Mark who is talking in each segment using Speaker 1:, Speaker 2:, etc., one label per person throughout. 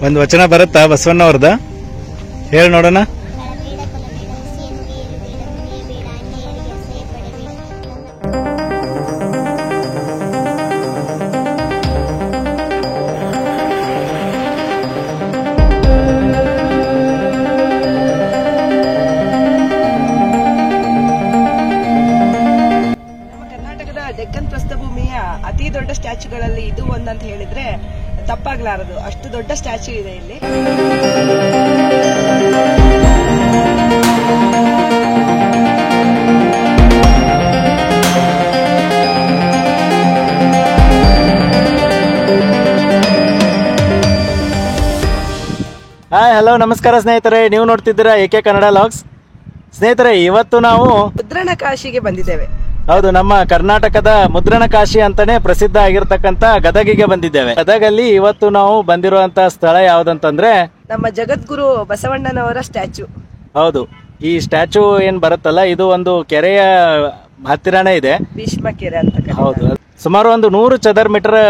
Speaker 1: ಒಂದು ವಚನ ಬರುತ್ತಾ ಬಸವಣ್ಣವ್ರದ? ಹೇಳಿ ನೋಡೋಣ.
Speaker 2: ಡೆಕ್ಕನ್ ಪ್ರಸ್ಥಭೂಮಿಯ ಅತಿ ದೊಡ್ಡ ಸ್ಟ್ಯಾಚ್ಯೂಗಳಲ್ಲಿ ಇದು ಒಂದಂತ ಹೇಳಿದ್ರೆ ತಪ್ಪಾಗ್ಲಾರದು. ಅಷ್ಟು ದೊಡ್ಡ ಸ್ಟ್ಯಾಚ್ಯೂ ಇದೆ ಇಲ್ಲಿ.
Speaker 1: ಹಾಯ್, ಹಲೋ, ನಮಸ್ಕಾರ ಸ್ನೇಹಿತರೆ. ನೀವು ನೋಡ್ತಿದ್ದೀರಾ ಏಕೆ ಕನ್ನಡ ಲಾಗ್ಸ್. ಸ್ನೇಹಿತರೆ, ಇವತ್ತು ನಾವು
Speaker 2: ಮುದ್ರಣ ಕಾಶಿಗೆ ಬಂದಿದ್ದೇವೆ.
Speaker 1: ಹೌದು, ನಮ್ಮ ಕರ್ನಾಟಕದ ಮುದ್ರಣ ಕಾಶಿ ಅಂತಾನೆ ಪ್ರಸಿದ್ಧ ಆಗಿರ್ತಕ್ಕಂತ ಗದಗಿಗೆ ಬಂದಿದ್ದೇವೆ. ಗದಗಲ್ಲಿ ಇವತ್ತು ನಾವು ಬಂದಿರುವಂತ ಸ್ಥಳ ಯಾವ್ದಂತಂದ್ರೆ
Speaker 2: ನಮ್ಮ ಜಗದ್ಗುರು ಬಸವಣ್ಣನವರ ಸ್ಟ್ಯಾಚ್ಯೂ.
Speaker 1: ಹೌದು, ಈ ಸ್ಟ್ಯಾಚ್ಯೂ ಏನ್ ಬರುತ್ತಲ್ಲ, ಇದು ಒಂದು ಕೆರೆಯ ಹತ್ತಿರನೇ ಇದೆ.
Speaker 2: ಭೀಷ್ಮ ಕೆರೆ ಅಂತ.
Speaker 1: ಹೌದು, ಸುಮಾರು ಒಂದು 100 ಚದರ್ ಮೀಟರ್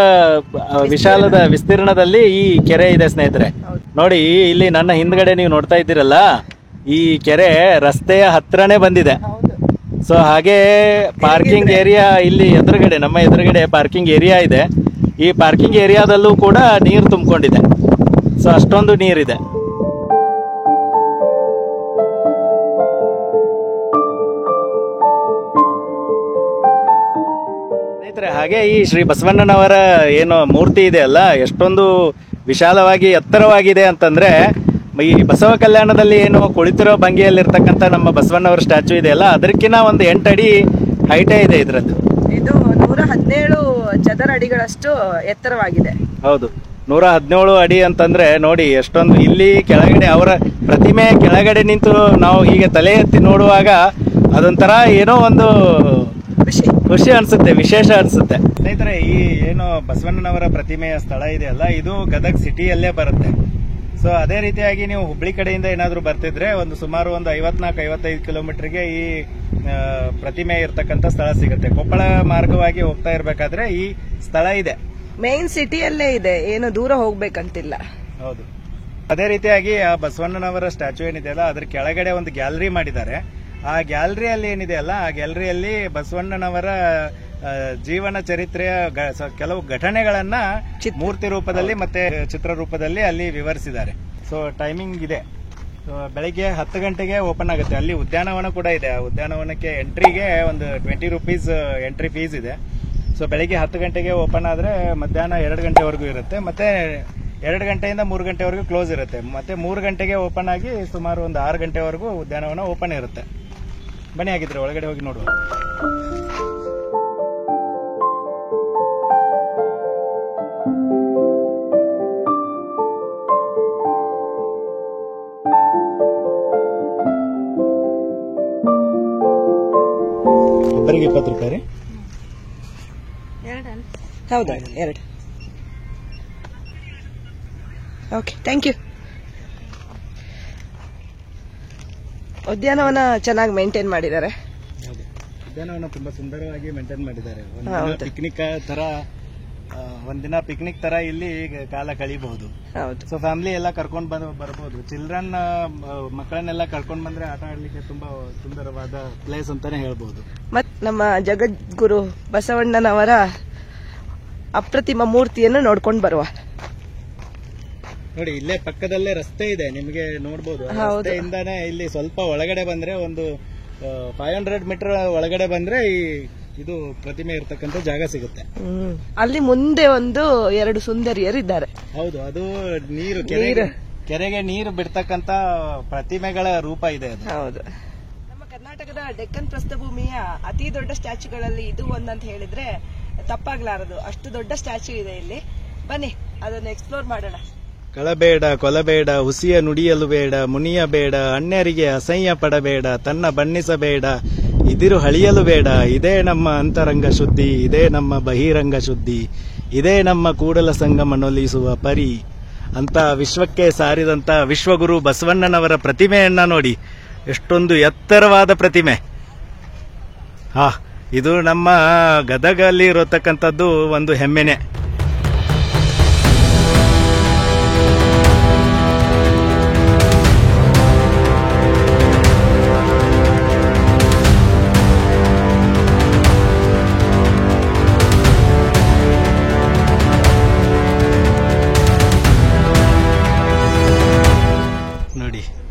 Speaker 1: ವಿಶಾಲದ ವಿಸ್ತೀರ್ಣದಲ್ಲಿ ಈ ಕೆರೆ ಇದೆ ಸ್ನೇಹಿತರೆ. ನೋಡಿ, ಇಲ್ಲಿ ನನ್ನ ಹಿಂದ್ಗಡೆ ನೀವು ನೋಡ್ತಾ ಇದ್ದೀರಲ್ಲ, ಈ ಕೆರೆ ರಸ್ತೆಯ ಹತ್ರನೇ ಬಂದಿದೆ. ಸೊ ಹಾಗೆ ಪಾರ್ಕಿಂಗ್ ಏರಿಯಾ ಇಲ್ಲಿ ಎದುರುಗಡೆ, ನಮ್ಮ ಎದುರುಗಡೆ ಪಾರ್ಕಿಂಗ್ ಏರಿಯಾ ಇದೆ. ಈ ಪಾರ್ಕಿಂಗ್ ಏರಿಯಾದಲ್ಲೂ ಕೂಡ ನೀರು ತುಂಬಿಕೊಂಡಿದೆ. ಸೊ ಅಷ್ಟೊಂದು ನೀರಿದೆ. ಸ್ನೇಹಿತರೆ, ಹಾಗೆ ಈ ಶ್ರೀ ಬಸವಣ್ಣನವರ ಏನು ಮೂರ್ತಿ ಇದೆ ಅಲ್ಲ, ಎಷ್ಟೊಂದು ವಿಶಾಲವಾಗಿ ಎತ್ತರವಾಗಿದೆ ಅಂತಂದ್ರೆ, ಈ ಬಸವ ಕಲ್ಯಾಣದಲ್ಲಿ ಏನು ಕುಳಿತಿರೋ ಭಂಗಿಯಲ್ಲಿರ್ತಕ್ಕಂಥ ನಮ್ಮ ಬಸವಣ್ಣವರ ಸ್ಟ್ಯಾಚ್ಯೂ ಇದೆಯಲ್ಲ, ಅದಕ್ಕಿಂತ ಒಂದು 8 ಅಡಿ ಹೈಟೇ ಇದೆ ಇದ್ರದ್ದು.
Speaker 2: ಇದು 117 ಚದರ ಅಡಿಗಳಷ್ಟು ಎತ್ತರವಾಗಿದೆ.
Speaker 1: ಹೌದು, 117 ಅಡಿ ಅಂತಂದ್ರೆ ನೋಡಿ ಎಷ್ಟೊಂದು. ಇಲ್ಲಿ ಕೆಳಗಡೆ ಅವರ ಪ್ರತಿಮೆ ಕೆಳಗಡೆ ನಿಂತು ನಾವು ಹೀಗೆ ತಲೆ ಎತ್ತಿ ನೋಡುವಾಗ ಅದೊಂಥರ ಏನೋ ಒಂದು ಖುಷಿ ಅನ್ಸುತ್ತೆ, ವಿಶೇಷ ಅನ್ಸುತ್ತೆ. ಸ್ನೇಹಿತರೆ, ಈ ಏನು ಬಸವಣ್ಣನವರ ಪ್ರತಿಮೆಯ ಸ್ಥಳ ಇದೆಯಲ್ಲ, ಇದು ಗದಗ್ ಸಿಟಿಯಲ್ಲೇ ಬರುತ್ತೆ. ಸೊ ಅದೇ ರೀತಿಯಾಗಿ ನೀವು ಹುಬ್ಳಿ ಕಡೆಯಿಂದ ಏನಾದ್ರು ಬರ್ತಿದ್ರೆ ಸುಮಾರು ಒಂದು 54-55 ಕಿಲೋಮೀಟರ್ಗೆ ಈ ಪ್ರತಿಮೆ ಇರ್ತಕ್ಕಂಥ ಸ್ಥಳ ಸಿಗುತ್ತೆ. ಕೊಪ್ಪಳ ಮಾರ್ಗವಾಗಿ ಹೋಗ್ತಾ ಇರ್ಬೇಕಾದ್ರೆ ಈ ಸ್ಥಳ ಇದೆ.
Speaker 2: ಮೇನ್ ಸಿಟಿಯಲ್ಲೇ ಇದೆ, ಏನು ದೂರ ಹೋಗ್ಬೇಕಂತಿಲ್ಲ.
Speaker 1: ಹೌದು, ಅದೇ ರೀತಿಯಾಗಿ ಆ ಬಸವಣ್ಣನವರ ಸ್ಟ್ಯಾಚ್ಯೂ ಏನಿದೆಯಲ್ಲ, ಅದ್ರ ಕೆಳಗಡೆ ಒಂದು ಗ್ಯಾಲರಿ ಮಾಡಿದ್ದಾರೆ. ಆ ಗ್ಯಾಲರಿಯಲ್ಲಿ ಏನಿದೆಯಲ್ಲ, ಆ ಗ್ಯಾಲರಿಯಲ್ಲಿ ಬಸವಣ್ಣನವರ ಜೀವನ ಚರಿತ್ರೆಯ ಕೆಲವು ಘಟನೆಗಳನ್ನ ಮೂರ್ತಿ ರೂಪದಲ್ಲಿ ಮತ್ತೆ ಚಿತ್ರ ರೂಪದಲ್ಲಿ ಅಲ್ಲಿ ವಿವರಿಸಿದ್ದಾರೆ. ಸೊ ಟೈಮಿಂಗ್ ಇದೆ. ಬೆಳಿಗ್ಗೆ 10 ಗಂಟೆಗೆ ಓಪನ್ ಆಗುತ್ತೆ. ಅಲ್ಲಿ ಉದ್ಯಾನವನ ಕೂಡ ಇದೆ. ಆ ಉದ್ಯಾನವನಕ್ಕೆ ಎಂಟ್ರಿಗೆ ಒಂದು 20 ರೂಪೀಸ್ ಎಂಟ್ರಿ ಫೀಸ್ ಇದೆ. ಸೊ ಬೆಳಿಗ್ಗೆ 10 ಗಂಟೆಗೆ ಓಪನ್ ಆದ್ರೆ ಮಧ್ಯಾಹ್ನ 2 ಗಂಟೆವರೆಗೂ ಇರುತ್ತೆ. ಮತ್ತೆ 2 ಗಂಟೆಯಿಂದ 3 ಗಂಟೆವರೆಗೂ ಕ್ಲೋಸ್ ಇರುತ್ತೆ. ಮತ್ತೆ 3 ಗಂಟೆಗೆ ಓಪನ್ ಆಗಿ ಸುಮಾರು ಒಂದು 6 ಗಂಟೆವರೆಗೂ ಉದ್ಯಾನವನ ಓಪನ್ ಇರುತ್ತೆ. ಬನ್ನಿ, ಆಗಿದ್ರೆ ಒಳಗಡೆ ಹೋಗಿ ನೋಡುವ. ಒಬ್ಬರಿಗೆ 20 ರೂಪಾಯಿ ರೀ?
Speaker 2: ಹೌದಾ, 2. Okay, thank you. ಉದ್ಯಾನವನ ಚೆನ್ನಾಗಿ ಮೇಂಟೈನ್ ಮಾಡಿದ್ದಾರೆ.
Speaker 1: ಉದ್ಯಾನವನ ತುಂಬಾ ಸುಂದರವಾಗಿ ಮೇಂಟೈನ್ ಮಾಡಿದ್ದಾರೆ. ಒಂದಿನ ಪಿಕ್ನಿಕ್ ತರ ಇಲ್ಲಿ ಕಾಲ ಕಳೀಬಹುದು. ಸೊ ಫ್ಯಾಮಿಲಿ ಎಲ್ಲ ಕರ್ಕೊಂಡ್ ಬರಬಹುದು. ಚಿಲ್ಡ್ರನ್ ಮಕ್ಕಳನ್ನೆಲ್ಲ ಕರ್ಕೊಂಡ್ ಬಂದ್ರೆ ಆಟ ಆಡ್ಲಿಕ್ಕೆ ತುಂಬಾ ಸುಂದರವಾದ ಪ್ಲೇಸ್ ಅಂತಾನೆ ಹೇಳ್ಬಹುದು.
Speaker 2: ಮತ್ ನಮ್ಮ ಜಗದ್ಗುರು ಬಸವಣ್ಣನವರ ಅಪ್ರತಿಮ ಮೂರ್ತಿಯನ್ನು ನೋಡ್ಕೊಂಡು ಬರುವ.
Speaker 1: ನೋಡಿ, ಇಲ್ಲೇ ಪಕ್ಕದಲ್ಲೇ ರಸ್ತೆ ಇದೆ, ನಿಮಗೆ ನೋಡಬಹುದು. ರಸ್ತೆಯಿಂದಾನೆ ಇಲ್ಲಿ ಸ್ವಲ್ಪ ಒಳಗಡೆ ಬಂದ್ರೆ ಒಂದು 500 ಮೀಟರ್ ಒಳಗಡೆ ಬಂದ್ರೆ ಇದು ಪ್ರತಿಮೆ ಇರ್ತಕ್ಕಂಥ ಜಾಗ ಸಿಗುತ್ತೆ.
Speaker 2: ಅಲ್ಲಿ ಮುಂದೆ 2 ಸುಂದರಿಯರಿದ್ದಾರೆ.
Speaker 1: ಹೌದು, ಅದು ನೀರು ಕೆರೆಗೆ ನೀರು ಬಿಡ್ತಕ್ಕಂತ ಪ್ರತಿಮೆಗಳ ರೂಪ ಇದೆ ಅದು.
Speaker 2: ಹೌದು, ನಮ್ಮ ಕರ್ನಾಟಕದ ಡೆಕ್ಕನ್ ಪ್ರಸ್ಥಭೂಮಿಯ ಅತಿ ದೊಡ್ಡ ಸ್ಟ್ಯಾಚ್ಯೂಗಳಲ್ಲಿ ಇದು ಒಂದಂತ ಹೇಳಿದ್ರೆ ತಪ್ಪಾಗ್ಲಾರದು. ಅಷ್ಟು ದೊಡ್ಡ ಸ್ಟ್ಯಾಚ್ಯೂ ಇದೆ ಇಲ್ಲಿ. ಬನ್ನಿ, ಅದನ್ನು ಎಕ್ಸ್ಪ್ಲೋರ್ ಮಾಡೋಣ.
Speaker 1: ಕಳಬೇಡ, ಕೊಲಬೇಡ, ಹುಸಿಯ ನುಡಿಯಲು ಬೇಡ, ಮುನಿಯ ಬೇಡ, ಅನ್ಯರಿಗೆ ಅಸಹ್ಯ ಪಡಬೇಡ, ತನ್ನ ಬಣ್ಣಿಸಬೇಡ, ಇದಿರು ಹಳಿಯಲು ಬೇಡ. ಇದೇ ನಮ್ಮ ಅಂತರಂಗ ಶುದ್ಧಿ, ಇದೇ ನಮ್ಮ ಬಹಿರಂಗ ಶುದ್ಧಿ, ಇದೇ ನಮ್ಮ ಕೂಡಲ ಸಂಗಮನೊಲಿಸುವ ಪರಿ ಅಂತ ವಿಶ್ವಕ್ಕೆ ಸಾರಿದಂತ ವಿಶ್ವಗುರು ಬಸವಣ್ಣನವರ ಪ್ರತಿಮೆಯನ್ನ ನೋಡಿ, ಎಷ್ಟೊಂದು ಎತ್ತರವಾದ ಪ್ರತಿಮೆ. ಇದು ನಮ್ಮ ಗದಗಲ್ಲಿ ಇರತಕ್ಕಂಥದ್ದು ಒಂದು ಹೆಮ್ಮೆನೆ.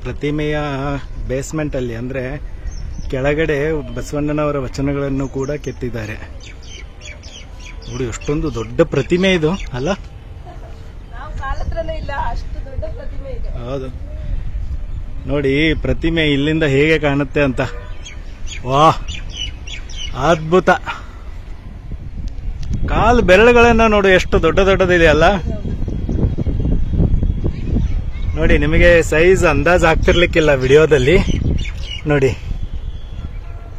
Speaker 1: ಪ್ರತಿಮೆಯ ಬೇಸ್ಮೆಂಟ್ ಅಲ್ಲಿ ಅಂದ್ರೆ ಕೆಳಗಡೆ ಬಸವಣ್ಣನವರ ವಚನಗಳನ್ನು ಕೂಡ ಕೆತ್ತಿದ್ದಾರೆ. ನೋಡಿ ಎಷ್ಟೊಂದು ದೊಡ್ಡ ಪ್ರತಿಮೆ ಇದು ಅಲ್ಲ. ಹೌದು, ನೋಡಿ ಪ್ರತಿಮೆ ಇಲ್ಲಿಂದ ಹೇಗೆ ಕಾಣುತ್ತೆ ಅಂತ. ವಾಹ್, ಅದ್ಭುತ. ಕಾಲು ಬೆರಳುಗಳನ್ನ ನೋಡು ಎಷ್ಟು ದೊಡ್ಡ ದೊಡ್ಡದಿದೆ ಅಲ್ಲ. ನೋಡಿ, ನಿಮಗೆ ಸೈಜ್ ಅಂದಾಜ್ ಆಗ್ತಿರ್ಲಿಕ್ಕಿಲ್ಲ ವಿಡಿಯೋದಲ್ಲಿ. ನೋಡಿ,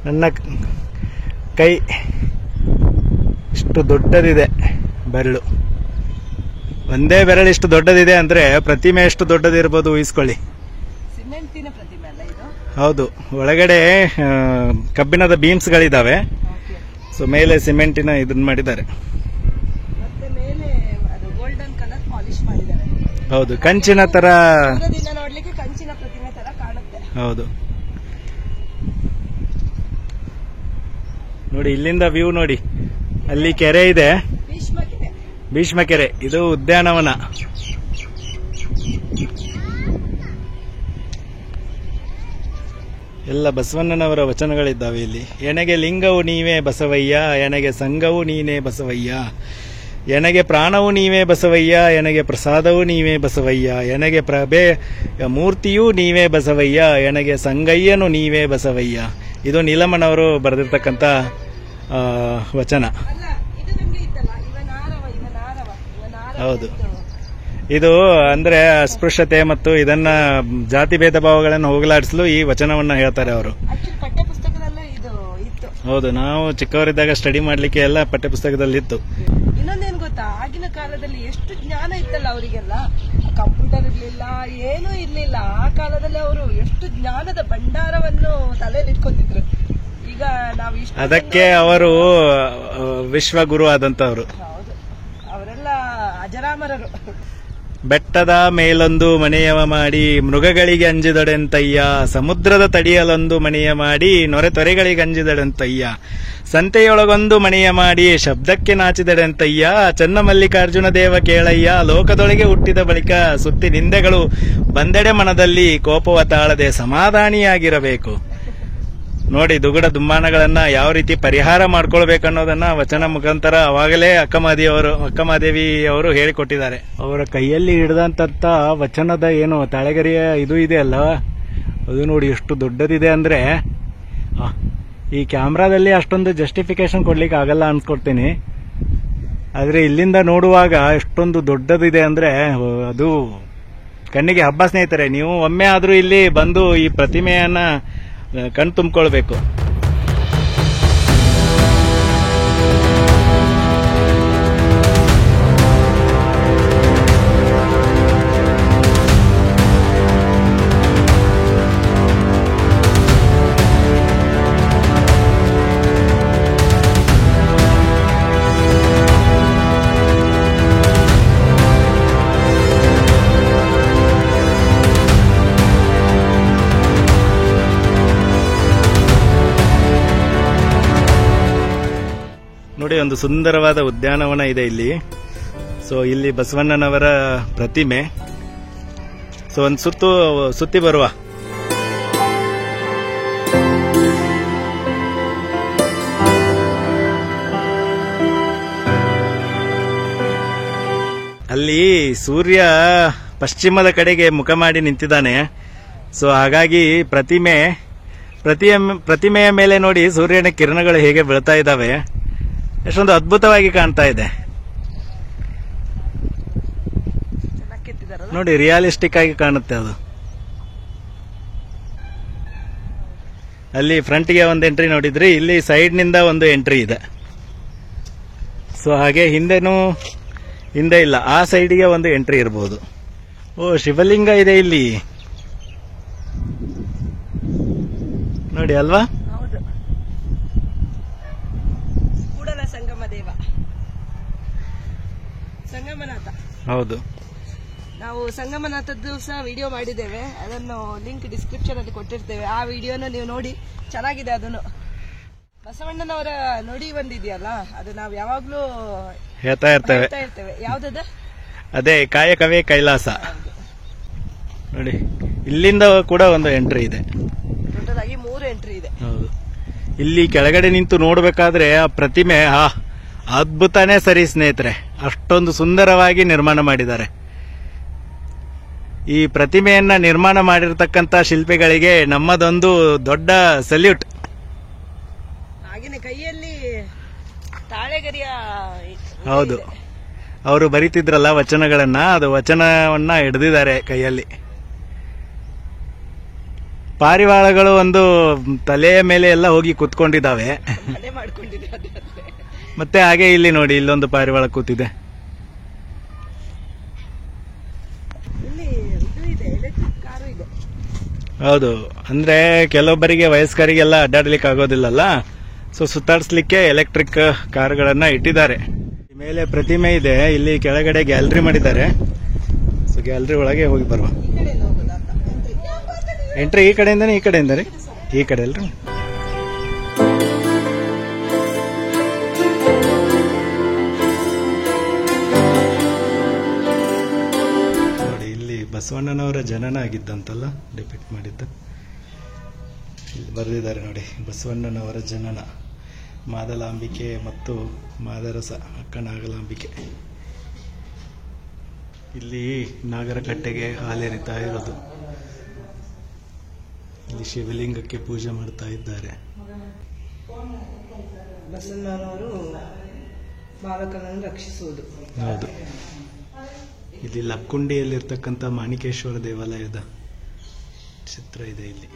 Speaker 1: ನನ್ನ ಕೈ ಇಷ್ಟು ದೊಡ್ಡದಿದೆ ಬೆರಳು. ಒಂದೇ ಬೆರಳು ಇಷ್ಟು ದೊಡ್ಡದಿದೆ ಅಂದ್ರೆ ಪ್ರತಿಮೆ ಎಷ್ಟು ದೊಡ್ಡದಿರ್ಬೋದು ಊಹಿಸ್ಕೊಳ್ಳಿ.
Speaker 2: ಸಿಮೆಂಟಿನ ಪ್ರತಿಮೆ ಅಲ್ಲ ಇದು?
Speaker 1: ಹೌದು, ಒಳಗಡೆ ಕಬ್ಬಿಣದ ಬೀಮ್ಸ್ ಗಳಿದಾವೆ. ಸೊ ಮೇಲೆ ಸಿಮೆಂಟಿನ ಇದನ್ನ ಮಾಡಿದ್ದಾರೆ.
Speaker 2: ಮತ್ತೆ ಮೇಲೆ ಅದು ಗೋಲ್ಡನ್ ಕಲರ್ ಪಾಲಿಶ್ ಮಾಡಿದ್ದಾರೆ.
Speaker 1: ಹೌದು, ಕಂಚಿನ ತರ
Speaker 2: ನೋಡ್ಲಿಕ್ಕೆ ಕಂಚಿನ ಪ್ರತಿಮೆ ತರ ಕಾಣುತ್ತೆ.
Speaker 1: ಹೌದು, ನೋಡಿ ಇಲ್ಲಿಂದ ವ್ಯೂ ನೋಡಿ. ಅಲ್ಲಿ ಕೆರೆ ಇದೆ, ಭೀಷ್ಮ ಕೆರೆ. ಇದು ಉದ್ಯಾನವನ. ಎಲ್ಲ ಬಸವಣ್ಣನವರ ವಚನಗಳಿದ್ದಾವೆ ಇಲ್ಲಿ. ಎನಗೆ ಲಿಂಗವು ನೀವೇ ಬಸವಯ್ಯ, ಎನಗೆ ಸಂಘವು ನೀನೇ ಬಸವಯ್ಯ, ಎನಗೆ ಪ್ರಾಣವು ನೀವೇ ಬಸವಯ್ಯ, ಎನಗೆ ಪ್ರಸಾದವು ನೀವೇ ಬಸವಯ್ಯ, ಎನಗೆ ಪ್ರಭೆ ಮೂರ್ತಿಯೂ ನೀವೇ ಬಸವಯ್ಯ, ಎನಗೆ ಸಂಗಯ್ಯನು ನೀವೇ ಬಸವಯ್ಯ. ಇದು ನೀಲಮ್ಮನವರು ಬರೆದಿರ್ತಕ್ಕಂಥ ವಚನ. ಹೌದು, ಇದು ಅಂದ್ರೆ ಅಸ್ಪೃಶ್ಯತೆ ಮತ್ತು ಇದನ್ನ ಜಾತಿ ಭೇದ ಭಾವಗಳನ್ನು ಹೋಗಲಾಡಿಸಲು ಈ ವಚನವನ್ನ ಹೇಳ್ತಾರೆ ಅವರು. ಹೌದು, ನಾವು ಚಿಕ್ಕವರಿದ್ದಾಗ ಸ್ಟಡಿ ಮಾಡ್ಲಿಕ್ಕೆ ಎಲ್ಲ ಪಠ್ಯಪುಸ್ತಕದಲ್ಲಿ ಇತ್ತು.
Speaker 2: ಇನ್ನೊಂದೇನು ಗೊತ್ತಾ, ಆಗಿನ ಕಾಲದಲ್ಲಿ ಎಷ್ಟು ಜ್ಞಾನ ಇತ್ತಲ್ಲ ಅವರಿಗೆಲ್ಲ. ಕಂಪ್ಯೂಟರ್ ಇರ್ಲಿಲ್ಲ, ಏನೂ ಇರ್ಲಿಲ್ಲ. ಆ ಕಾಲದಲ್ಲಿ ಅವರು ಎಷ್ಟು ಜ್ಞಾನದ ಭಂಡಾರವನ್ನು ತಲೆಯಲ್ಲಿ ಇಟ್ಕೊತಿದ್ರು. ಈಗ ನಾವು
Speaker 1: ಅದಕ್ಕೆ ಅವರು ವಿಶ್ವಗುರು ಆದಂತವರು.
Speaker 2: ಹೌದು, ಅವರೆಲ್ಲ ಅಜರಾಮರರು.
Speaker 1: ಬೆಟ್ಟದ ಮೇಲೊಂದು ಮನೆಯವ ಮಾಡಿ ಮೃಗಗಳಿಗೆ ಅಂಜಿದಡೆಂತಯ್ಯ, ಸಮುದ್ರದ ತಡಿಯಲೊಂದು ಮನೆಯ ಮಾಡಿ ನೊರೆ ತೊರೆಗಳಿಗೆ ಅಂಜಿದಡೆಂತಯ್ಯ, ಸಂತೆಯೊಳಗೊಂದು ಮನೆಯ ಮಾಡಿ ಶಬ್ದಕ್ಕೆ ನಾಚಿದಡೆಂತಯ್ಯ, ಚನ್ನಮಲ್ಲಿಕಾರ್ಜುನ ದೇವ ಕೇಳಯ್ಯ, ಲೋಕದೊಳಗೆ ಹುಟ್ಟಿದ ಬಳಿಕ ಸುತ್ತಿ ನಿಂದೆಗಳು ಬಂದೆಡೆ ಮನದಲ್ಲಿ ಕೋಪವ ತಾಳದೆ ಸಮಾಧಾನಿಯಾಗಿರಬೇಕು. ನೋಡಿ, ದುಗುಡ ದುಮ್ಮಾನಗಳನ್ನ ಯಾವ ರೀತಿ ಪರಿಹಾರ ಮಾಡ್ಕೊಳ್ಬೇಕನ್ನೋದನ್ನ ವಚನ ಮುಖಾಂತರ ಅವಾಗಲೇ ಅಕ್ಕಮಹಾದೇವಿ ಅವರು ಹೇಳಿಕೊಟ್ಟಿದ್ದಾರೆ. ಅವರ ಕೈಯಲ್ಲಿ ಹಿಡಿದಂತ ವಚನದ ಏನು ತಾಳೆಗರಿಯ ಇದು ಇದೆ ಅಲ್ಲ, ಅದು ನೋಡಿ ಎಷ್ಟು ದೊಡ್ಡದಿದೆ ಅಂದ್ರೆ ಈ ಕ್ಯಾಮ್ರಾದಲ್ಲಿ ಅಷ್ಟೊಂದು ಜಸ್ಟಿಫಿಕೇಶನ್ ಕೊಡ್ಲಿಕ್ಕೆ ಆಗಲ್ಲ ಅನ್ಸ್ಕೊಡ್ತೀನಿ. ಆದ್ರೆ ಇಲ್ಲಿಂದ ನೋಡುವಾಗ ಎಷ್ಟೊಂದು ದೊಡ್ಡದಿದೆ ಅಂದ್ರೆ ಅದು ಕಣ್ಣಿಗೆ ಹಬ್ಬ. ಸ್ನೇಹಿತರೆ, ನೀವು ಒಮ್ಮೆ ಆದ್ರೂ ಇಲ್ಲಿ ಬಂದು ಈ ಪ್ರತಿಮೆಯನ್ನ ಕಣ್ ತುಂಬಿಕೊಳ್ಬೇಕು. ನೋಡಿ, ಒಂದು ಸುಂದರವಾದ ಉದ್ಯಾನವನ ಇದೆ ಇಲ್ಲಿ. ಸೊ ಇಲ್ಲಿ ಬಸವಣ್ಣನವರ ಪ್ರತಿಮೆ. ಸೊ ಒಂದು ಸುತ್ತಿ ಬರುವ. ಅಲ್ಲಿ ಸೂರ್ಯ ಪಶ್ಚಿಮದ ಕಡೆಗೆ ಮುಖ ಮಾಡಿ ನಿಂತಿದ್ದಾನೆ. ಸೊ ಹಾಗಾಗಿ ಪ್ರತಿಮೆಯ ಮೇಲೆ ನೋಡಿ ಸೂರ್ಯನ ಕಿರಣಗಳು ಹೇಗೆ ಬೀಳ್ತಾ ಇದ್ದಾವೆ. ಎಷ್ಟೊಂದು ಅದ್ಭುತವಾಗಿ ಕಾಣ್ತಾ ಇದೆ ನೋಡಿ, ರಿಯಾಲಿಸ್ಟಿಕ್ ಆಗಿ ಕಾಣುತ್ತೆ ಅದು. ಅಲ್ಲಿ ಫ್ರಂಟ್ಗೆ ಒಂದು ಎಂಟ್ರಿ ನೋಡಿದ್ರಿ, ಇಲ್ಲಿ ಸೈಡ್ ನಿಂದ ಒಂದು ಎಂಟ್ರಿ ಇದೆ. ಸೊ ಹಾಗೆ ಹಿಂದೆ ಇಲ್ಲ, ಆ ಸೈಡ್ಗೆ ಒಂದು ಎಂಟ್ರಿ ಇರಬಹುದು. ಓ, ಶಿವಲಿಂಗ ಇದೆ ಇಲ್ಲಿ ನೋಡಿ ಅಲ್ವಾ.
Speaker 2: ಸಂಗಮನಾಥ.
Speaker 1: ಹೌದು,
Speaker 2: ನಾವು ಸಂಗಮನಾಥದ್ದು ಸಹ ವಿಡಿಯೋ ಮಾಡಿದ್ದೇವೆ. ಅದನ್ನು ಲಿಂಕ್ ಡಿಸ್ಕ್ರಿಪ್ಷನ್ ಅಲ್ಲಿ ಕೊಟ್ಟಿರ್ತೇವೆ. ಆ ವಿಡಿಯೋನ ನೀವು ನೋಡಿ, ಚೆನ್ನಾಗಿದೆ. ಅದನ್ನು ಬಸವಣ್ಣನವರ ನುಡಿ ಒಂದಿದೆಯಲ್ಲ, ಅದು ನಾವು ಯಾವಾಗ್ಲೂ ಹೇಳ್ತಾ ಇರ್ತೇವೆ. ಯಾವ್ದದ?
Speaker 1: ಅದೇ ಕಾಯಕವೇ ಕೈಲಾಸ. ನೋಡಿ, ಇಲ್ಲಿಂದ ಕೂಡ ಒಂದು ಎಂಟ್ರಿ ಇದೆ.
Speaker 2: ದೊಡ್ಡದಾಗಿ 3 ಎಂಟ್ರಿ ಇದೆ.
Speaker 1: ಹೌದು. ಇಲ್ಲಿ ಕೆಳಗಡೆ ನಿಂತು ನೋಡ್ಬೇಕಾದ್ರೆ ಆ ಪ್ರತಿಮೆ ಅದ್ಭುತನೇ ಸರಿ ಸ್ನೇಹಿತರೆ, ಅಷ್ಟೊಂದು ಸುಂದರವಾಗಿ ನಿರ್ಮಾಣ ಮಾಡಿದ್ದಾರೆ. ಈ ಪ್ರತಿಮೆಯನ್ನ ನಿರ್ಮಾಣ ಮಾಡಿರ್ತಕ್ಕಂತ ಶಿಲ್ಪಿಗಳಿಗೆ ನಮ್ಮದೊಂದು ದೊಡ್ಡ ಸಲ್ಯೂಟ್.
Speaker 2: ಆಗಿನ ಕೈಯಲ್ಲಿ ತಾಳೆಗರಿಯ
Speaker 1: ಹೌದು, ಅವರು ಬರೀತಿದ್ರಲ್ಲ ವಚನಗಳನ್ನ, ಅದು ವಚನವನ್ನ ಹಿಡಿದಿದ್ದಾರೆ ಕೈಯಲ್ಲಿ. ಪಾರಿವಾಳಗಳು ಒಂದು ತಲೆಯ ಮೇಲೆ ಎಲ್ಲ ಹೋಗಿ ಕೂತ್ಕೊಂಡಿದ್ದಾವೆ. ಮತ್ತೆ ಹಾಗೆ ಇಲ್ಲಿ ನೋಡಿ, ಇಲ್ಲೊಂದು ಪಾರಿವಾಳ ಕೂತಿದೆ. ಹೌದು, ಅಂದ್ರೆ ಕೆಲವೊಬ್ಬರಿಗೆ ವಯಸ್ಕರಿಗೆಲ್ಲ ಅಡ್ಡಾಡ್ಲಿಕ್ಕೆ ಆಗೋದಿಲ್ಲಲ್ಲ, ಸೊ ಸುತ್ತಾಡಿಸ್ಲಿಕ್ಕೆ ಎಲೆಕ್ಟ್ರಿಕ್ ಕಾರುಗಳನ್ನ ಇಟ್ಟಿದ್ದಾರೆ. ಮೇಲೆ ಪ್ರತಿಮೆ ಇದೆ, ಇಲ್ಲಿ ಕೆಳಗಡೆ ಗ್ಯಾಲರಿ ಮಾಡಿದ್ದಾರೆ. ಸೊ ಗ್ಯಾಲರಿ ಒಳಗೆ ಹೋಗಿ ಬರುವ. ಎಂಟ್ರಿ ಈ ಕಡೆಯಿಂದನೇ, ಈ ಕಡೆಯಿಂದ ರೀ, ಈ ಕಡೆ ಅಲ್ರಿ. ನೋಡಿ, ಇಲ್ಲಿ ಬಸವಣ್ಣನವರ ಜನನ ಆಗಿದ್ದಂತಲ್ಲ ಡಿಪಿಕ್ಟ್ ಮಾಡಿದ್ದ, ಇಲ್ಲಿ ಬರೆದಿದ್ದಾರೆ ನೋಡಿ. ಬಸವಣ್ಣನವರ ಜನನ, ಮಾದಲಾಂಬಿಕೆ ಮತ್ತು ಮಾದರಸ ಅಕ್ಕ ನಾಗಲಾಂಬಿಕೆ. ಇಲ್ಲಿ ನಾಗರ ಕಟ್ಟೆಗೆ ಹಾಲೆರಿತಾ ಇರೋದು. ಇಲ್ಲಿ ಶಿವಲಿಂಗಕ್ಕೆ ಪೂಜೆ ಮಾಡ್ತಾ ಇದ್ದಾರೆ.
Speaker 2: ಬಸವಣ್ಣನವರು ಬಾಲಕನನ್ನು ರಕ್ಷಿಸುವುದು.
Speaker 1: ಹೌದು. ಇಲ್ಲಿ ಲಕ್ಕುಂಡಿಯಲ್ಲಿರ್ತಕ್ಕಂಥ ಮಾಣಿಕೇಶ್ವರ ದೇವಾಲಯದ ಚಿತ್ರ ಇದೆ ಇಲ್ಲಿ.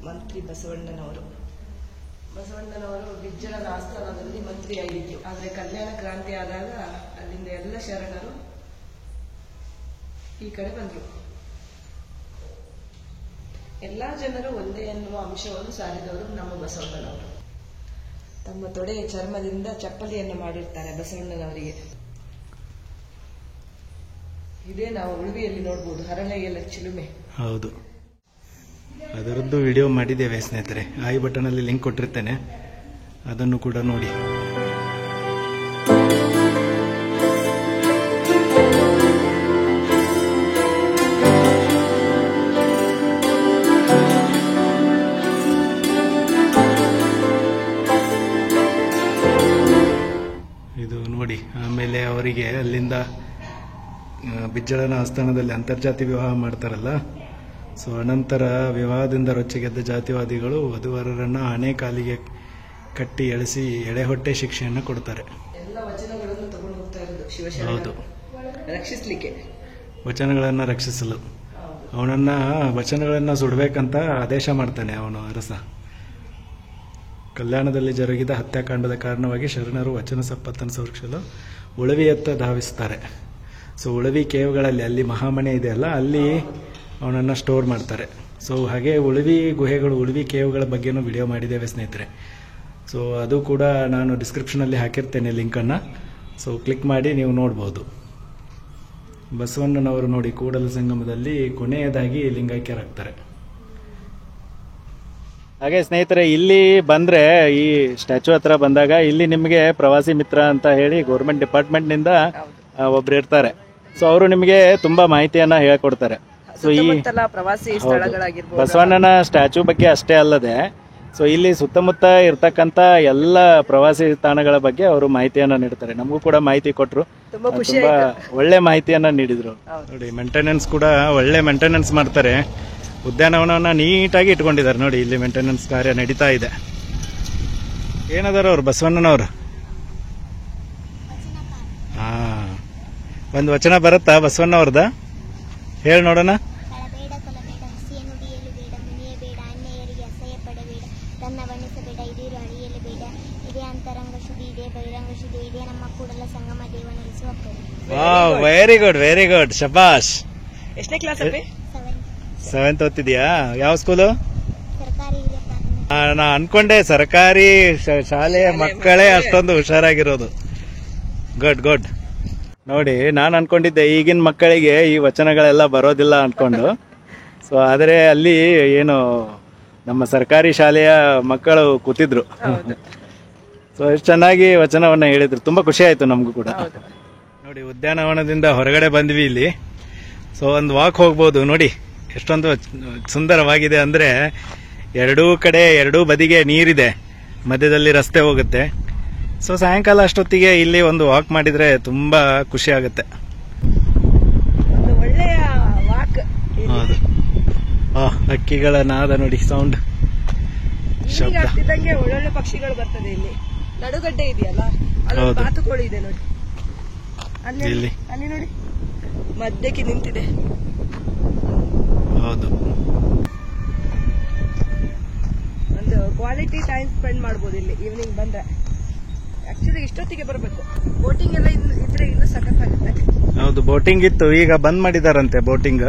Speaker 2: ಮಂತ್ರಿ ಬಸವಣ್ಣನವರು. ಬಸವಣ್ಣನವರು ಬಿಜ್ಜಳನ ಆಸ್ಥಾನದಲ್ಲಿ ಮಂತ್ರಿಯಾಗಿದ್ದರು. ಆದರೆ ಕಲ್ಯಾಣ ಕ್ರಾಂತಿ ಆದಾಗ ಅಲ್ಲಿಂದ ಎಲ್ಲ ಶರಣರು ಈ ಕಡೆ ಬಂದರು. ಎಲ್ಲಾ ಜನರು ಒಂದೇ ಎನ್ನುವ ಅಂಶವನ್ನು ಸಾರಿದವರು ನಮ್ಮ ಬಸವಣ್ಣನವರು. ತಮ್ಮ ತೊಡೆಯ ಚರ್ಮದಿಂದ ಚಪ್ಪಲಿಯನ್ನು ಮಾಡಿರ್ತಾರೆ ಬಸವಣ್ಣನವರಿಗೆ. ಇದೇ ನಾವು ಉಳುವಿಯಲ್ಲಿ ನೋಡಬಹುದು, ಹರಳೆಯಲ್ಲ ಚಿಲುಮೆ.
Speaker 1: ಹೌದು, ಅದರದ್ದು ವಿಡಿಯೋ ಮಾಡಿದ್ದೇವೆ ಸ್ನೇಹಿತರೆ. ಐ ಬಟನ್ ಅಲ್ಲಿ ಲಿಂಕ್ ಕೊಟ್ಟಿರ್ತೇನೆ, ಅದನ್ನು ಕೂಡ ನೋಡಿ. ಇದು ನೋಡಿ. ಆಮೇಲೆ ಅವರಿಗೆ ಅಲ್ಲಿಂದ ಬಿಜ್ಜಳನ ಆಸ್ಥಾನದಲ್ಲಿ ಅಂತರ್ಜಾತಿ ವಿವಾಹ ಮಾಡ್ತಾರಲ್ಲ, ಸೊ ಅನಂತರ ವಿವಾಹದಿಂದ ರೊಚ್ಚಿಗೆದ್ದ ಜಾತಿವಾದಿಗಳು ವಧುವರರನ್ನ ಆನೆ ಕಾಲಿಗೆ ಕಟ್ಟಿ ಎಳೆಸಿ ಎಳೆಹೊಟ್ಟೆ ಶಿಕ್ಷೆಯನ್ನು ಕೊಡ್ತಾರೆ.
Speaker 2: ಎಲ್ಲ ವಚನಗಳನ್ನು ತಗೊಂಡು ಹೋಗ್ತಾ ಇರೋದು ಶಿವಶರಣ.
Speaker 1: ಹೌದು,
Speaker 2: ರಕ್ಷಿಸಲಿಕ್ಕೆ,
Speaker 1: ವಚನಗಳನ್ನ ರಕ್ಷಿಸಲು. ಅವನನ್ನ ವಚನಗಳನ್ನ ಸುಡಬೇಕಂತ ಆದೇಶ ಮಾಡ್ತಾನೆ ಅವನು ಅರಸ. ಕಲ್ಯಾಣದಲ್ಲಿ ಜರುಗಿದ ಹತ್ಯಾಕಾಂಡದ ಕಾರಣವಾಗಿ ಶರಣರು ವಚನ ಸಂಪತ್ತನ್ನು ಸಂರಕ್ಷಿಸಲು ಉಳವಿಯತ್ತ ಧಾವಿಸ್ತಾರೆ. ಸೊ ಉಳವಿ ಕೇವ್ಗಳಲ್ಲಿ, ಅಲ್ಲಿ ಮಹಾಮನೆ ಇದೆಯಲ್ಲ, ಅಲ್ಲಿ ಅವನನ್ನು ಸ್ಟೋರ್ ಮಾಡ್ತಾರೆ. ಸೊ ಹಾಗೆ ಉಳವಿ ಗುಹೆಗಳು, ಉಳವಿ ಕೇವ್ಗಳ ಬಗ್ಗೆನೂ ವಿಡಿಯೋ ಮಾಡಿದ್ದೇವೆ ಸ್ನೇಹಿತರೆ. ಸೊ ಅದು ಕೂಡ ನಾನು ಡಿಸ್ಕ್ರಿಪ್ಷನಲ್ಲಿ ಹಾಕಿರ್ತೇನೆ ಲಿಂಕನ್ನು. ಸೊ ಕ್ಲಿಕ್ ಮಾಡಿ ನೀವು ನೋಡ್ಬೋದು. ಬಸವಣ್ಣನವರು ನೋಡಿ ಕೂಡಲ ಸಂಗಮದಲ್ಲಿ ಕೊನೆಯದಾಗಿ ಲಿಂಗೈಕ್ಯರಾಗ್ತಾರೆ. ಹಾಗೆ ಸ್ನೇಹಿತರೆ, ಇಲ್ಲಿ ಬಂದ್ರೆ ಈ ಸ್ಟ್ಯಾಚು ಹತ್ರ ಬಂದಾಗ ಇಲ್ಲಿ ನಿಮಗೆ ಪ್ರವಾಸಿ ಮಿತ್ರ ಅಂತ ಹೇಳಿ ಗೌರ್ಮೆಂಟ್ ಡಿಪಾರ್ಟ್ಮೆಂಟ್ನಿಂದ ಒಬ್ರು ಇರ್ತಾರೆ. ಸೊ ಅವರು ನಿಮಗೆ ತುಂಬಾ ಮಾಹಿತಿಯನ್ನ ಹೇಳ್ಕೊಡ್ತಾರೆ. ಸೊ ಈ
Speaker 2: ಪ್ರವಾಸಿ ಸ್ಥಳಗಳಾಗಿರ್ಬೋದು,
Speaker 1: ಬಸವಣ್ಣನ ಸ್ಟ್ಯಾಚು ಬಗ್ಗೆ ಅಷ್ಟೇ ಅಲ್ಲದೆ ಸೊ ಇಲ್ಲಿ ಸುತ್ತಮುತ್ತ ಇರ್ತಕ್ಕಂತ ಎಲ್ಲ ಪ್ರವಾಸಿ ತಾಣಗಳ ಬಗ್ಗೆ ಅವರು ಮಾಹಿತಿಯನ್ನ ನೀಡ್ತಾರೆ. ನಮಗೂ ಕೂಡ ಮಾಹಿತಿ ಕೊಟ್ಟರು, ತುಂಬಾ ಒಳ್ಳೆ ಮಾಹಿತಿಯನ್ನ ನೀಡಿದ್ರು. ನೋಡಿ, ಮೇಂಟೆನೆನ್ಸ್ ಕೂಡ ಒಳ್ಳೆ ಮೇಂಟೆನೆನ್ಸ್ ಮಾಡ್ತಾರೆ. ಉದ್ಯಾನವನವನ್ನ ನೀಟಾಗಿ ಇಟ್ಕೊಂಡಿದ್ದಾರೆ ನೋಡಿ. ಇಲ್ಲಿ ಮೇಂಟೆನೆನ್ಸ್ ಕಾರ್ಯ ನಡೀತಾ ಇದೆ. ಏನದಾರ ಅವ್ರು ಬಸವಣ್ಣನವ್ರು? ಹಾ, ಒಂದು ವಚನ ಬರುತ್ತಾ ಬಸವಣ್ಣವ್ರದ? ಹೇಳಿ ನೋಡೋಣ.
Speaker 3: ಬೇಡ ಕೊಲಬೇಡ, ಹಸಿಯ ನುಡಿಯಲು ಬೇಡ, ಮುನಿಯಬೇಡ, ಅನ್ಯಾಯರಿಗೆ ಅಸಹ್ಯ ಪಡಬೇಡ, ತನ್ನವರ ಬಣ್ಣಿಸಬೇಡ, ಇದಿರು ಅಳಿಯಲು ಬೇಡ. ಇದೇ ಅಂತರಂಗ ಶುದ್ಧಿ, ಇದೇ ಬಹಿರಂಗ ಶುದ್ಧಿ, ಇದೇ ನಮ್ಮ ಕೂಡಲ ಸಂಗಮ ದೇವ ನೆಲೆಸುವ ಕವಿ.
Speaker 1: ವೆರಿ ಗುಡ್ ಶಬಾಷ್.
Speaker 2: ಎಷ್ಟನೇ ಕ್ಲಾಸ್ ಅಪ್ಪಿ?
Speaker 1: 7th ಓದ್ತಿದ್ಯಾ? ಯಾವ ಸ್ಕೂಲು?
Speaker 3: ಸರ್ಕಾರಿ ಹಿರಿಯ ಪ್ರಾಥಮಿಕ.
Speaker 1: ನಾ ಅನ್ಕೊಂಡೆ ಸರ್ಕಾರಿ ಶಾಲೆಯ ಮಕ್ಕಳೇ ಅಷ್ಟೊಂದು ಹುಷಾರಾಗಿರೋದು. ಗುಡ್. ನೋಡಿ, ನಾನು ಅನ್ಕೊಂಡಿದ್ದೆ ಈಗಿನ ಮಕ್ಕಳಿಗೆ ಈ ವಚನಗಳೆಲ್ಲ ಬರೋದಿಲ್ಲ ಅನ್ಕೊಂಡು. ಸೊ ಆದರೆ ಅಲ್ಲಿ ಏನು ನಮ್ಮ ಸರ್ಕಾರಿ ಶಾಲೆಯ ಮಕ್ಕಳು ಕೂತಿದ್ರು. ಸೊ ಎಷ್ಟು ಚೆನ್ನಾಗಿ ವಚನವನ್ನ ಹೇಳಿದ್ರು, ತುಂಬಾ ಖುಷಿ ಆಯ್ತು ನಮಗೂ ಕೂಡ. ನೋಡಿ, ಉದ್ಯಾನವನದಿಂದ ಹೊರಗಡೆ ಬಂದ್ವಿ ಇಲ್ಲಿ. ಸೊ ಒಂದು ವಾಕ್ ಹೋಗ್ಬೋದು. ನೋಡಿ ಎಷ್ಟೊಂದು ಸುಂದರವಾಗಿದೆ ಅಂದ್ರೆ, ಎರಡೂ ಬದಿಗೆ ನೀರಿದೆ, ಮಧ್ಯದಲ್ಲಿ ರಸ್ತೆ ಹೋಗುತ್ತೆ. ಸೊ ಸಾಯಂಕಾಲ ಅಷ್ಟೊತ್ತಿಗೆ ಇಲ್ಲಿ ಒಂದು ವಾಕ್ ಮಾಡಿದ್ರೆ ತುಂಬಾ ಖುಷಿ ಆಗುತ್ತೆ.
Speaker 2: ಒಂದು ಒಳ್ಳೆಯ ವಾಕ್.
Speaker 1: ಹೌದು. ಹಕ್ಕಿಗಳ ನಾದ ನೋಡಿ, ಸೌಂಡ್, ಶಬ್ದ.
Speaker 2: ಆಗ್ತಿದ್ದಂಗೆ ಒಳ್ಳೊಳ್ಳೆ ಪಕ್ಷಿಗಳು ಬರ್ತದೆ ಇಲ್ಲಿ. ನಡುಗಡ್ಡೆ ಇದೆಯಲ್ಲ, ಅಲ್ಲೊಂದು ಬಾತುಕೋಳಿ ಇದೆ ನೋಡಿ.
Speaker 1: ಇಲ್ಲಿ
Speaker 2: ಅಲ್ಲಿ ನೋಡಿ, ಮಧ್ಯಕ್ಕೆ ನಿಂತಿದೆ.
Speaker 1: ಹೌದು.
Speaker 2: ಒಂದು ಕ್ವಾಲಿಟಿ ಟೈಮ್ ಸ್ಪೆಂಡ್ ಮಾಡ್ಬೋದು ಇಲ್ಲಿ ಈವ್ನಿಂಗ್ ಬಂದ್ರೆ. ಆಕ್ಚುಲಿ ಇಷ್ಟೊತ್ತಿಗೆ ಬರಬೇಕು. ಬೋಟಿಂಗ್ ಎಲ್ಲ ಇದ್ರೆ ಇನ್ನೂ ಸಖತ್ತಾಗುತ್ತೆ.
Speaker 1: ಹೌದು, ಬೋಟಿಂಗ್ ಇತ್ತು, ಈಗ ಬಂದ್ ಮಾಡಿದಾರಂತೆ ಬೋಟಿಂಗ್.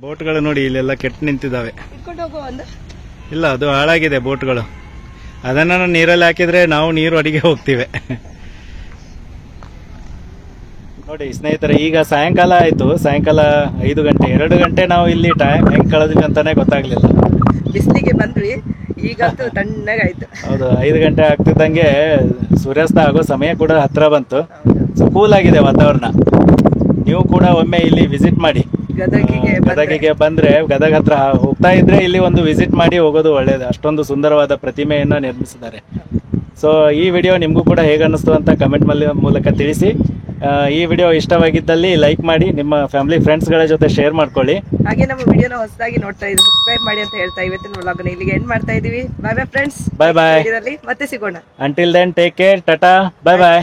Speaker 1: ಬೋಟ್ಗಳು ನೋಡಿ ಇಲ್ಲೆಲ್ಲ ಕೆಟ್ಟು ನಿಂತಿದ್ದಾವೆ.
Speaker 2: ಇಟ್ಕೊಂಡು ಹೋಗೋ ಒಂದು.
Speaker 1: ಇಲ್ಲ, ಅದು ಹಾಳಾಗಿದೆ ಬೋಟ್ಗಳು. ಅದನ್ನ ನೀರಲ್ಲಿ ಹಾಕಿದ್ರೆ ನಾವು ನೀರು ಅಡಿಗೆ ಹೋಗ್ತೀವಿ. ನೋಡಿ ಸ್ನೇಹಿತರೆ, ಈಗ ಸಾಯಂಕಾಲ ಆಯ್ತು. ಸಾಯಂಕಾಲ 5 ಗಂಟೆ, 2 ಗಂಟೆ ನಾವು ಇಲ್ಲಿ ಟೈಮ್ ಹೆಂಗ್ ಕಳೆದ್ವಿ ಅಂತಾನೆ ಗೊತ್ತಾಗ್ಲಿಲ್ಲ.
Speaker 2: ಬಿಸಿಲಿಗೆ ಬಂದ್ವಿ, ಈಗಂತೂ ತಣ್ಣಗಾಯ್ತು.
Speaker 1: ಹೌದು, 5 ಗಂಟೆ ಆಗ್ತಿದ್ದಂಗೆ ಸೂರ್ಯಾಸ್ತ ಆಗೋ ಸಮಯ ಕೂಡ ಹತ್ರ ಬಂತು. ಸೊ ಕೂಲ್ ಆಗಿದೆ ವಾತಾವರಣ. ನೀವು ಕೂಡ ಒಮ್ಮೆ ಇಲ್ಲಿ ವಿಸಿಟ್ ಮಾಡಿ. ಗದಗಿಗೆ ಬಂದ್ರೆ, ಗದಗ ಹತ್ರ ಹೋಗ್ತಾ ಇದ್ರೆ ಇಲ್ಲಿ ಒಂದು ವಿಸಿಟ್ ಮಾಡಿ ಹೋಗೋದು ಒಳ್ಳೇದು. ಅಷ್ಟೊಂದು ಸುಂದರವಾದ ಪ್ರತಿಮೆಯನ್ನ ನಿರ್ಮಿಸಿದ್ದಾರೆ. ಸೊ ಈ ವಿಡಿಯೋ ನಿಮಗೂ ಕೂಡ ಹೇಗೆ ಅನ್ನಿಸ್ತು ಅಂತ ಕಮೆಂಟ್ ಮೂಲಕ ತಿಳಿಸಿ. ಈ ವಿಡಿಯೋ ಇಷ್ಟವಾಗಿದ್ದಲ್ಲಿ ಲೈಕ್ ಮಾಡಿ, ನಿಮ್ಮ ಫ್ಯಾಮಿಲಿ ಫ್ರೆಂಡ್ಸ್ ಗಳ ಜೊತೆ ಶೇರ್ ಮಾಡ್ಕೊಳ್ಳಿ.
Speaker 2: ಹಾಗೆ ನಮ್ಮ ವಿಡಿಯೋನ ಹೊಸದಾಗಿ ನೋಡ್ತಾ ಇದ್ದೀವಿ, ಸಬ್ಸ್ಕ್ರೈಬ್ ಮಾಡಿ ಅಂತ ಹೇಳ್ತಾ ಇವತ್ತಿನ ವ್ಲಾಗ್ ಇಲ್ಲಿಗೆ ಎಂಡ್ ಮಾಡ್ತಾ ಇದೀವಿ. Bye friends.
Speaker 1: ಬಾಯ್.
Speaker 2: ಮತ್ತೆ ಸಿಗೋಣ.
Speaker 1: Until then take care, tata, ಬಾಯ್.